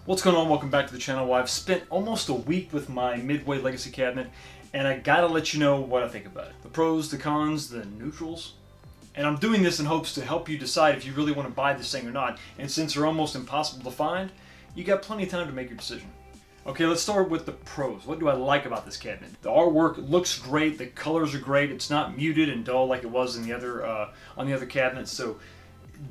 What's going on? Welcome back to the channel. Well, I've spent almost a week with my Midway Legacy cabinet, and I gotta let you know what I think about it. The pros, the cons, the neutrals. And I'm doing this in hopes to help you decide if you really want to buy this thing or not. And since they're almost impossible to find, you got plenty of time to make your decision. Okay, let's start with the pros. What do I like about this cabinet? The artwork looks great, the colors are great, it's not muted and dull like it was in the other on the other cabinets, so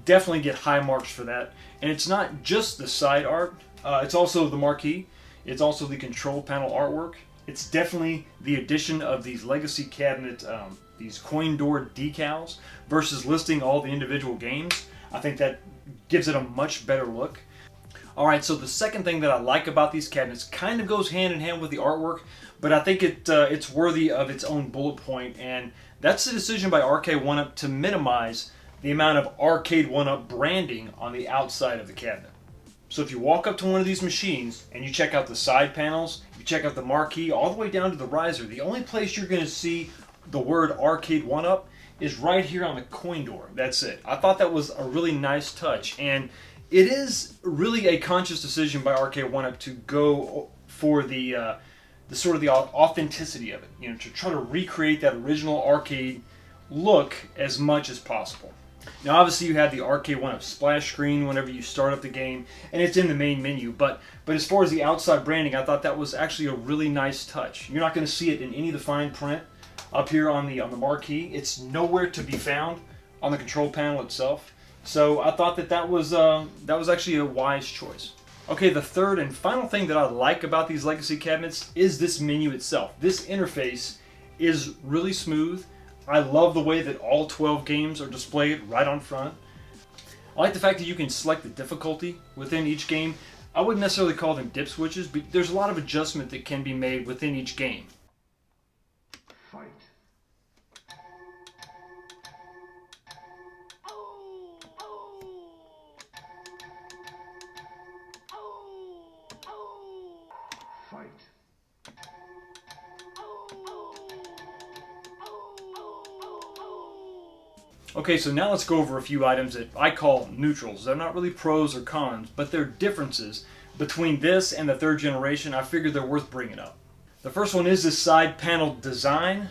definitely get high marks for that. And it's not just the side art, it's also the marquee, it's also the control panel artwork. It's definitely the addition of these legacy cabinet, these coin door decals versus listing all the individual games. I think that gives it a much better look. Alright, so the second thing that I like about these cabinets kind of goes hand in hand with the artwork, but I think it's worthy of its own bullet point, and that's the decision by Arcade1up to minimize the amount of Arcade1up branding on the outside of the cabinet. So if you walk up to one of these machines and you check out the side panels, you check out the marquee, all the way down to the riser, the only place you're going to see the word Arcade1up is right here on the coin door. That's it. I thought that was a really nice touch, and it is really a conscious decision by Arcade1up to go for the sort of the authenticity of it. You know, to try to recreate that original arcade look as much as possible. Now, obviously, you have the Arcade1up splash screen whenever you start up the game, and it's in the main menu. But as far as the outside branding, I thought that was actually a really nice touch. You're not going to see it in any of the fine print up here on the marquee. It's nowhere to be found on the control panel itself. So I thought that was actually a wise choice. Okay, the third and final thing that I like about these legacy cabinets is this menu itself. This interface is really smooth. I love the way that all 12 games are displayed right on front. I like the fact that you can select the difficulty within each game. I wouldn't necessarily call them dip switches, but there's a lot of adjustment that can be made within each game. Fight. Fight. Okay, so now let's go over a few items that I call neutrals. They're not really pros or cons, but they're differences between this and the third generation. I figured they're worth bringing up. The first one is this side panel design.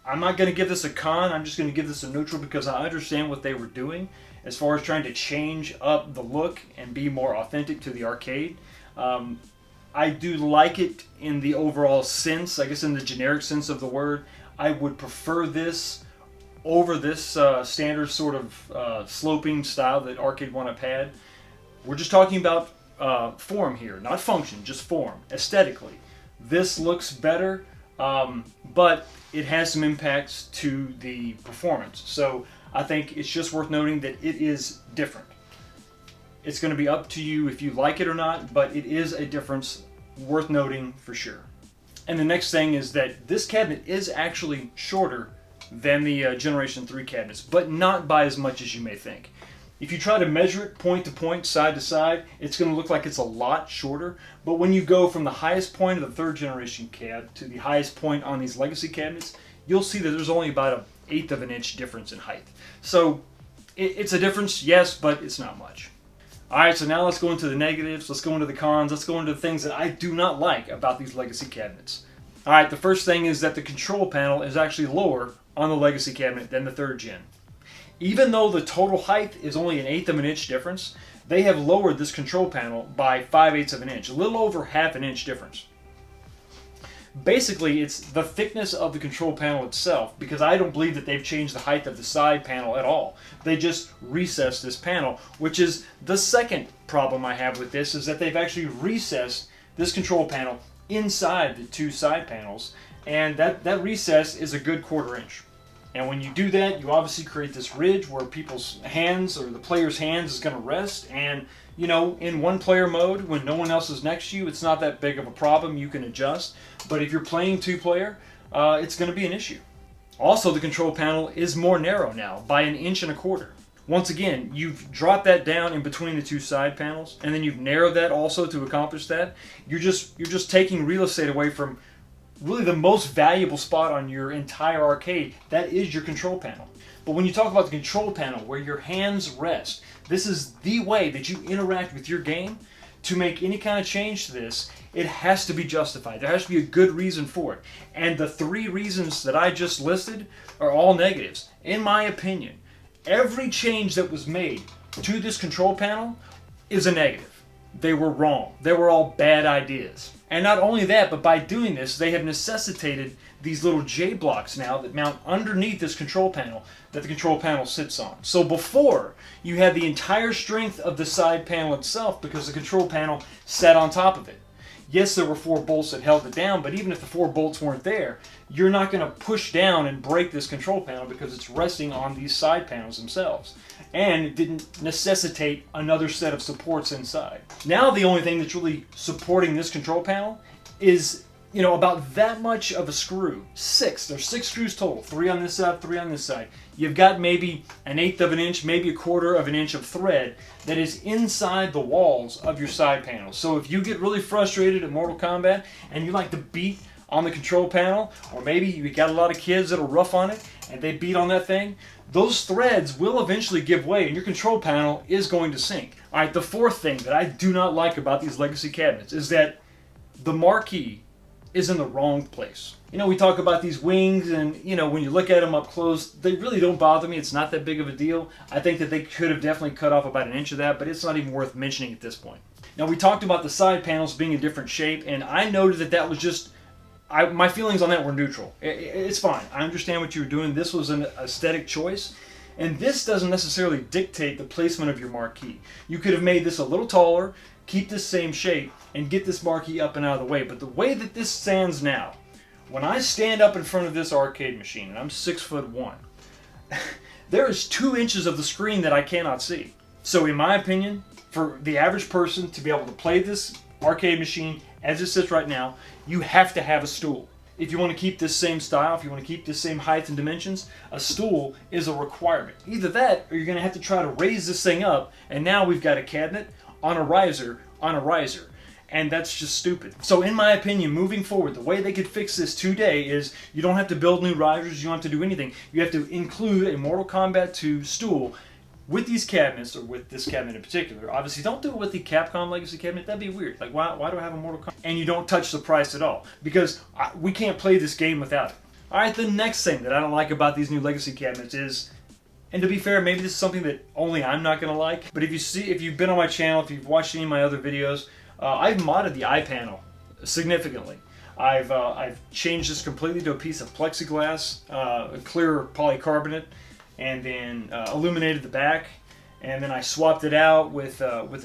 I'm not going to give this a con, I'm just going to give this a neutral because I understand what they were doing as far as trying to change up the look and be more authentic to the arcade. I do like it in the overall sense, I guess in the generic sense of the word. I would prefer this over this standard sort of sloping style that Arcade1up had. We're just talking about form here, not function, just form, aesthetically. This looks better, but it has some impacts to the performance. So I think it's just worth noting that it is different. It's going to be up to you if you like it or not, but it is a difference worth noting for sure. And the next thing is that this cabinet is actually shorter than the Generation 3 cabinets, but not by as much as you may think. If you try to measure it point to point, side to side, it's going to look like it's a lot shorter, but when you go from the highest point of the third generation cab to the highest point on these legacy cabinets, you'll see that there's only about 1/8 of an inch difference in height. So it's a difference, yes, but it's not much. Alright, so now let's go into the negatives, let's go into the cons, let's go into the things that I do not like about these legacy cabinets. Alright, the first thing is that the control panel is actually lower on the legacy cabinet than the third gen. Even though the total height is only 1/8 of an inch difference, they have lowered this control panel by 5/8 of an inch, a little over 1/2 an inch difference. Basically, it's the thickness of the control panel itself, because I don't believe that they've changed the height of the side panel at all. They just recessed this panel, which is the second problem I have with this, is that they've actually recessed this control panel inside the two side panels, and that recess is a good 1/4 inch. And when you do that, you obviously create this ridge where people's hands, or the player's hands, is going to rest. And, you know, in one player mode, when no one else is next to you, it's not that big of a problem. You can adjust. But if you're playing 2-player, it's going to be an issue. Also, the control panel is more narrow now, by 1.25 inches. Once again, you've dropped that down in between the two side panels, and then you've narrowed that also to accomplish that. You're just taking real estate away from really the most valuable spot on your entire arcade. That is your control panel. But when you talk about the control panel where your hands rest, this is the way that you interact with your game. to make any kind of change to this, it has to be justified. There has to be a good reason for it. And the 3 reasons that I just listed are all negatives. In my opinion, every change that was made to this control panel is a negative. They were wrong. They were all bad ideas. And not only that, but by doing this, they have necessitated these little J blocks now that mount underneath this control panel that the control panel sits on. So before, you had the entire strength of the side panel itself because the control panel sat on top of it. Yes, there were 4 bolts that held it down, but even if the 4 bolts weren't there, you're not going to push down and break this control panel because it's resting on these side panels themselves. And it didn't necessitate another set of supports inside. Now the only thing that's really supporting this control panel is, about that much of a screw. 6. There's 6 screws total. 3 on this side, 3 on this side. You've got maybe 1/8 of an inch, maybe 1/4 of an inch of thread that is inside the walls of your side panel. So if you get really frustrated at Mortal Kombat and you like to beat on the control panel, or maybe you got a lot of kids that are rough on it and they beat on that thing, those threads will eventually give way and your control panel is going to sink. Alright, the 4th thing that I do not like about these legacy cabinets is that the marquee is in the wrong place. We talk about these wings and, when you look at them up close, they really don't bother me. It's not that big of a deal. I think that they could have definitely cut off about 1 inch of that, but it's not even worth mentioning at this point. Now, we talked about the side panels being a different shape, and I noted that that was just, my feelings on that were neutral. It's fine. I understand what you were doing. This was an aesthetic choice, and this doesn't necessarily dictate the placement of your marquee. You could have made this a little taller, keep this same shape, and get this marquee up and out of the way. But the way that this stands now, when I stand up in front of this arcade machine, and I'm 6'1", there is 2 inches of the screen that I cannot see. So in my opinion, for the average person to be able to play this arcade machine as it sits right now, you have to have a stool. If you want to keep this same style, if you want to keep this same height and dimensions, a stool is a requirement. Either that, or you're going to have to try to raise this thing up, and now we've got a cabinet on a riser on a riser. And that's just stupid. So in my opinion, moving forward, the way they could fix this today is you don't have to build new risers, you don't have to do anything. You have to include a Mortal Kombat 2 stool with these cabinets, or with this cabinet in particular. Obviously, don't do it with the Capcom Legacy cabinet. That'd be weird. Like, why do I have a Mortal Kombat? And you don't touch the price at all, because we can't play this game without it. Alright, the next thing that I don't like about these new Legacy cabinets is, and to be fair, maybe this is something that only I'm not going to like, but if you've been on my channel, if you've watched any of my other videos, I've modded the eye panel significantly. I've changed this completely to a piece of plexiglass, a clear polycarbonate, and then illuminated the back, and then I swapped it out with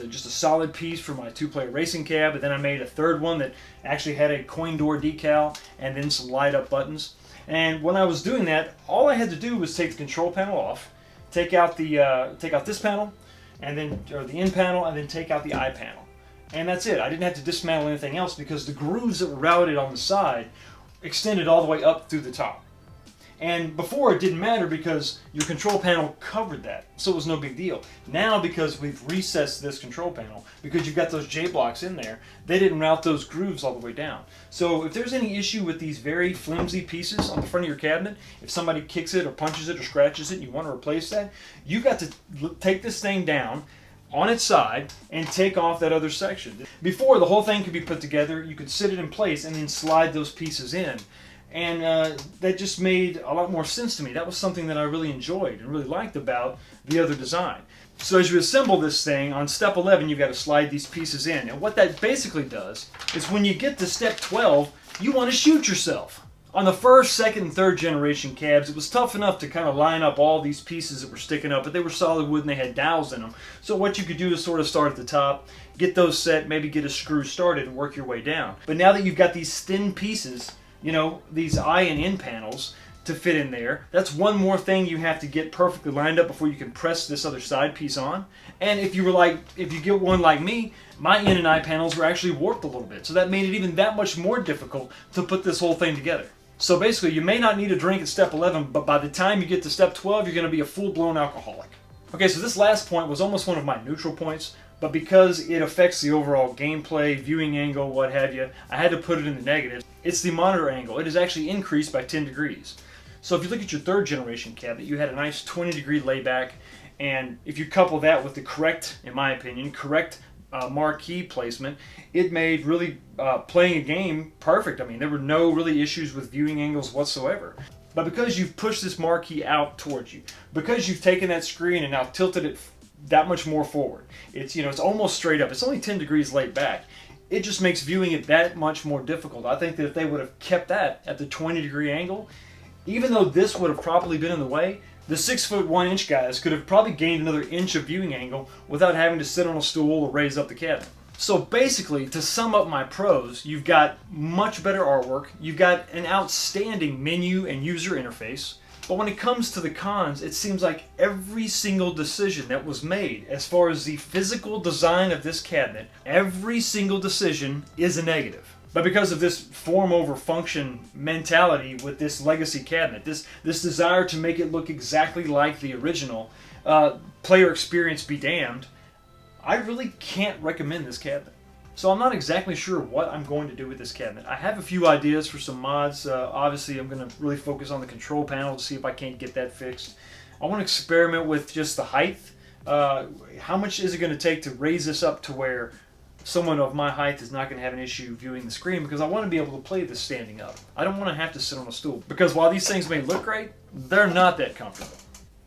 just a solid piece for my 2-player racing cab, and then I made a 3rd one that actually had a coin door decal and then some light up buttons. And when I was doing that, all I had to do was take the control panel off, take out this panel, and then the in panel, and then take out the eye panel. And that's it. I didn't have to dismantle anything else because the grooves that were routed on the side extended all the way up through the top. And before it didn't matter because your control panel covered that, so it was no big deal. Now, because we've recessed this control panel, because you've got those J blocks in there, they didn't route those grooves all the way down. So if there's any issue with these very flimsy pieces on the front of your cabinet, if somebody kicks it or punches it or scratches it and you want to replace that, you've got to take this thing down on its side and take off that other section. Before, the whole thing could be put together, you could sit it in place and then slide those pieces in. And that just made a lot more sense to me. That was something that I really enjoyed and really liked about the other design. So as you assemble this thing, on step 11 you've got to slide these pieces in. And what that basically does is when you get to step 12, you want to shoot yourself. On the 1st, 2nd, and 3rd generation cabs, it was tough enough to kind of line up all these pieces that were sticking up, but they were solid wood and they had dowels in them. So what you could do is sort of start at the top, get those set, maybe get a screw started and work your way down. But now that you've got these thin pieces, these eye and in panels to fit in there, that's one more thing you have to get perfectly lined up before you can press this other side piece on. And if you get one like me, my in and eye panels were actually warped a little bit, so that made it even that much more difficult to put this whole thing together. So basically, you may not need a drink at step 11, but by the time you get to step 12, you're going to be a full-blown alcoholic. Okay, so this last point was almost one of my neutral points, but because it affects the overall gameplay, viewing angle, what have you, I had to put it in the negative. It's the monitor angle. It is actually increased by 10 degrees. So if you look at your 3rd generation cabinet, you had a nice 20-degree layback, and if you couple that with the correct, in my opinion, correct marquee placement, it made really playing a game perfect. I mean, there were no really issues with viewing angles whatsoever. But because you've pushed this marquee out towards you, because you've taken that screen and now tilted it that much more forward, it's, you know, it's almost straight up. It's only 10 degrees laid back. It just makes viewing it that much more difficult. I think that if they would have kept that at the 20-degree angle, even though this would have probably been in the way, the 6'1" guys could have probably gained another inch of viewing angle without having to sit on a stool or raise up the cabinet. So basically, to sum up my pros, you've got much better artwork, you've got an outstanding menu and user interface, but when it comes to the cons, it seems like every single decision that was made as far as the physical design of this cabinet, every single decision is a negative. But because of this form over function mentality with this legacy cabinet, this desire to make it look exactly like the original, player experience be damned, I really can't recommend this cabinet. So I'm not exactly sure what I'm going to do with this cabinet. I have a few ideas for some mods. Obviously, I'm going to really focus on the control panel to see if I can't get that fixed. I want to experiment with just the height. How much is it going to take to raise this up to where someone of my height is not going to have an issue viewing the screen, because I want to be able to play this standing up. I don't want to have to sit on a stool, because while these things may look great, they're not that comfortable.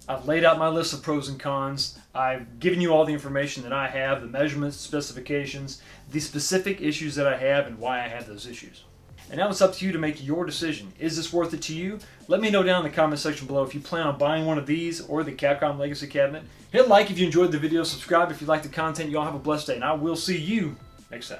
I've laid out my list of pros and cons. I've given you all the information that I have, the measurements, specifications, the specific issues that I have, and why I have those issues. And now it's up to you to make your decision. Is this worth it to you? Let me know down in the comment section below if you plan on buying one of these or the Capcom Legacy cabinet. Hit like if you enjoyed the video, subscribe if you like the content. You all have a blessed day, and I will see you next time.